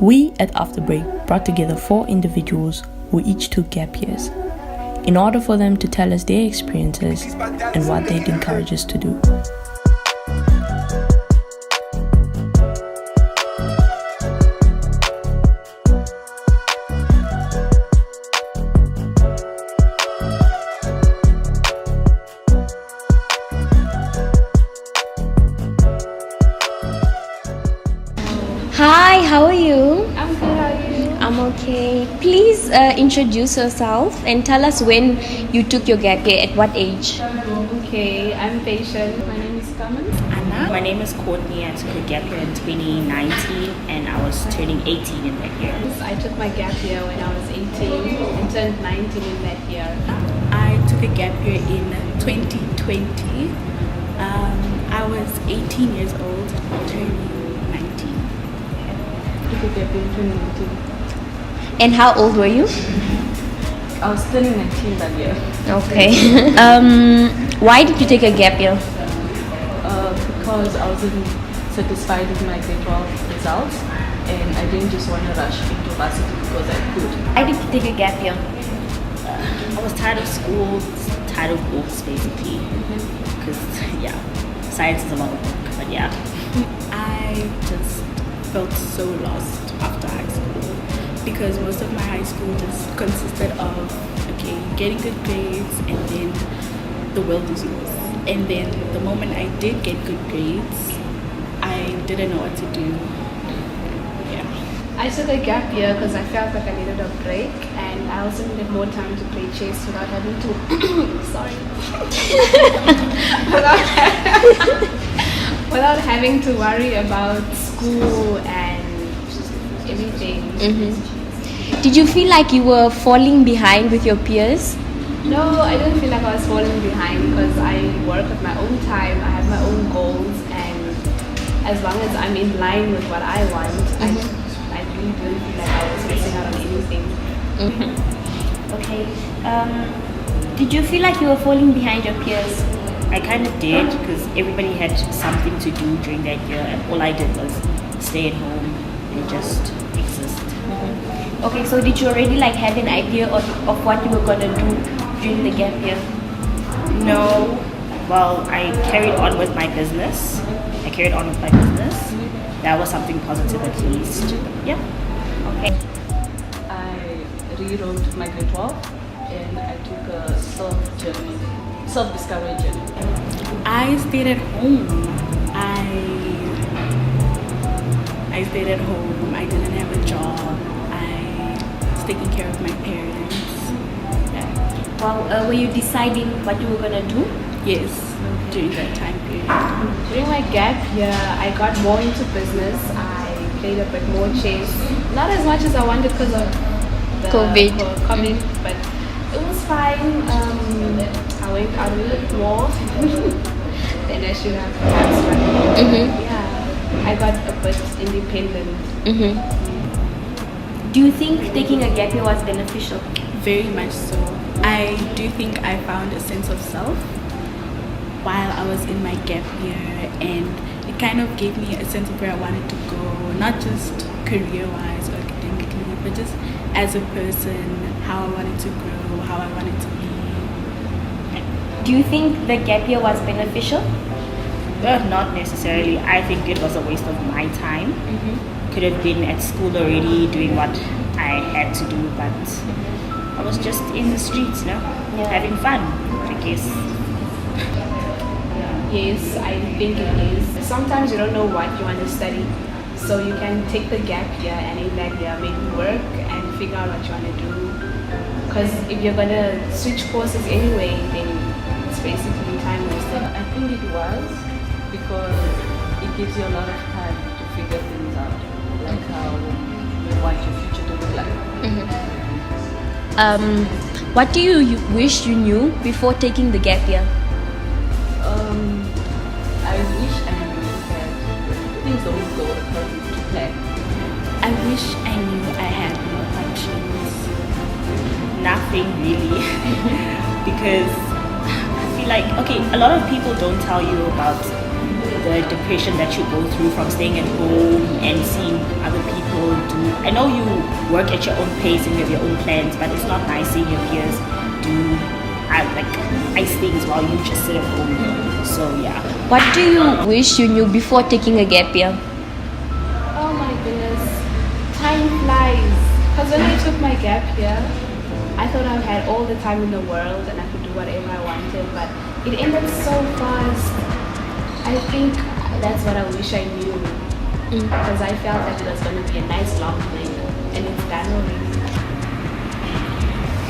We at After Break brought together 4 individuals who each took gap years in order for them to tell us their experiences and what they'd encourage us to do. Hi, how are you? I'm good, how are you? I'm okay. Please introduce yourself and tell us when you took your gap year, at what age? Okay, I'm patient. My name is Carmen. Anna. My name is Courtney. I took a gap year in 2019 and I was turning 18 in that year. I took my gap year when I was 18 and turned 19 in that year. I took a gap year in 2020. I was 18 years old, turning 19. I took a gap year in 2019. And how old were you? I was turning 19 that year. Okay. Why did you take a gap year? Because I wasn't satisfied with my grade 12 results and I didn't just want to rush into varsity because I could. Why did you take a gap year? I was tired of school, tired of books basically. Because, science is a lot of work, but yeah. I just felt so lost after high school because most of my high school just consisted of, getting good grades and then the world is yours. And then the moment I did get good grades, I didn't know what to do. Yeah. I took a gap year because I felt like I needed a break and I also needed more time to play chess without having to without having to worry about school and everything. Did you feel like you were falling behind with your peers? No, I didn't feel like I was falling behind because I work at my own time, I have my own goals, and as long as I'm in line with what I want, I really didn't feel like I was missing out on anything. Okay. Did you feel like you were falling behind your peers? I kind of did because everybody had something to do during that year and all I did was stay at home and just exist. Okay, so did you already have an idea of what you were gonna do during the gap year? No, well, I carried on with my business. That was something positive at least. Yeah. Okay. I rewrote my grade 12 and I took a self-discovery journey. I stayed at home. I stayed at home. I didn't have a job. I was taking care of my parents. Yeah. Well, were you deciding what you were gonna do? Yes, during that time period. During my gap year, I got more into business. I played a bit more chess. Not as much as I wanted because of the COVID, but it was fine. I went out a little bit more than I should have perhaps. Yeah, I got a bit independent. Do you think taking a gap year was beneficial? Very much so. I do think I found a sense of self while I was in my gap year, and it kind of gave me a sense of where I wanted to go, not just career-wise or academically, but just as a person, how I wanted to grow, how I wanted to be. Do you think the gap year was beneficial? Not necessarily. I think it was a waste of my time. Could have been at school already doing what I had to do, but I was just in the streets, having fun, I guess. Yes, I think it is. Sometimes you don't know what you want to study, so you can take the gap year and in that year maybe work and figure out what you want to do. Because if you're going to switch courses anyway, then it's basically time wasted. I think it was because it gives you a lot of time to figure things out, like how you want your future to look like. What do you wish you knew before taking the gap year? I wish I knew that things don't go according to plan. I wish I knew I had more options. Nothing really. Because I feel like, a lot of people don't tell you about the depression that you go through from staying at home and seeing other people do I know you work at your own pace and you have your own plans, but it's not nice seeing your peers do like nice things while you just sit at home. So yeah. What do you wish you knew before taking a gap year? Oh my goodness, time flies. Because when I took my gap year, I thought I had all the time in the world and I could do whatever I wanted, but it ended so fast. I think that's what I wish I knew, because I felt that it was going to be a nice long thing, and it's done already.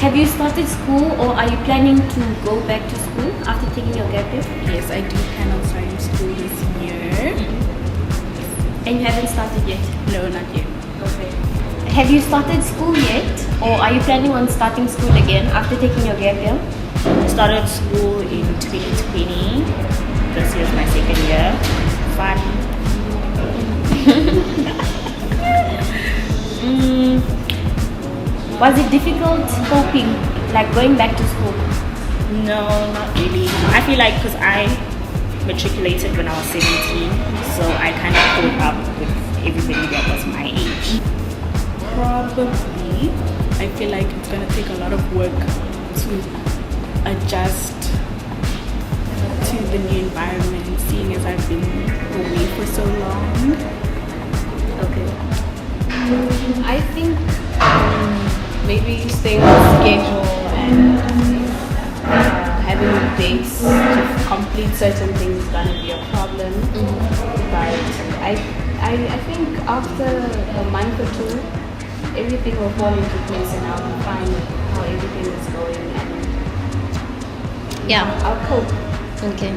Have you started school, or are you planning to go back to school after taking your gap year? Yes, I do plan on starting school this year. And you haven't started yet? No, not yet. Okay. Have you started school yet, or are you planning on starting school again after taking your gap year? I started school in 2020. This year's my second year. Fun. Was it difficult coping, like going back to school? No, not really. I feel like because I matriculated when I was 17, so I kind of caught up with everybody that was my age. Probably. I feel like it's gonna take a lot of work to adjust to the new environment, seeing as I've been away for so long. Okay. I think maybe staying on schedule and having dates to complete certain things is gonna be a problem. But I think after a month or two, everything will fall into place and I'll find how everything is going and I'll cope. Okay.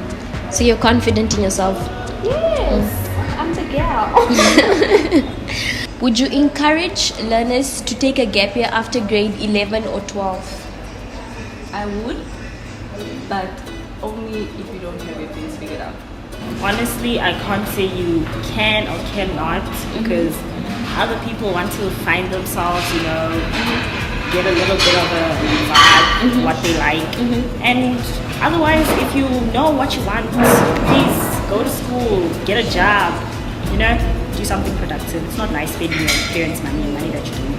So you're confident in yourself? Yes, I'm the girl. Would you encourage learners to take a gap year after grade 11 or 12? I would, but only if you don't have your things figured out. Honestly, I can't say you can or cannot, because other people want to find themselves, you know, get a little bit of a vibe, what they like. And otherwise, if you know what you want, please go to school, get a job, you know, do something productive. It's not nice spending your parents' money and money that you don't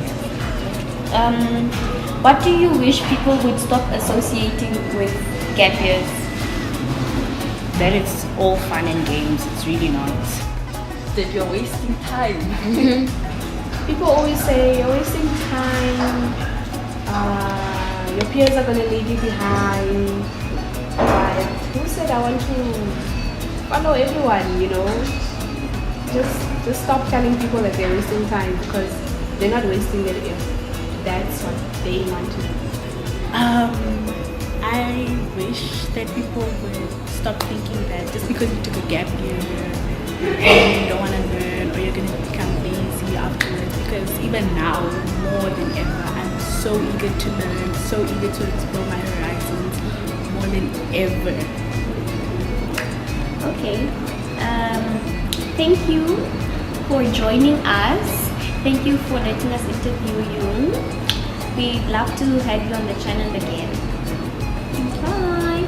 have. What do you wish people would stop associating with gap years? That it's all fun and games. It's really not. That you're wasting time. People always say you're wasting time. Your peers are gonna leave you behind. But who said I want to follow everyone? You know, just stop telling people that they're wasting time, because they're not wasting it if that's what they want to do. I wish that people would stop thinking that just because you took a gap year and you don't want to learn, or you're going to become lazy afterwards, because even now, more than ever, I'm so eager to learn, so eager to explore my horizons, more than ever. Okay. Thank you for joining us. Thank you for letting us interview you. We'd love to have you on the channel again. Bye.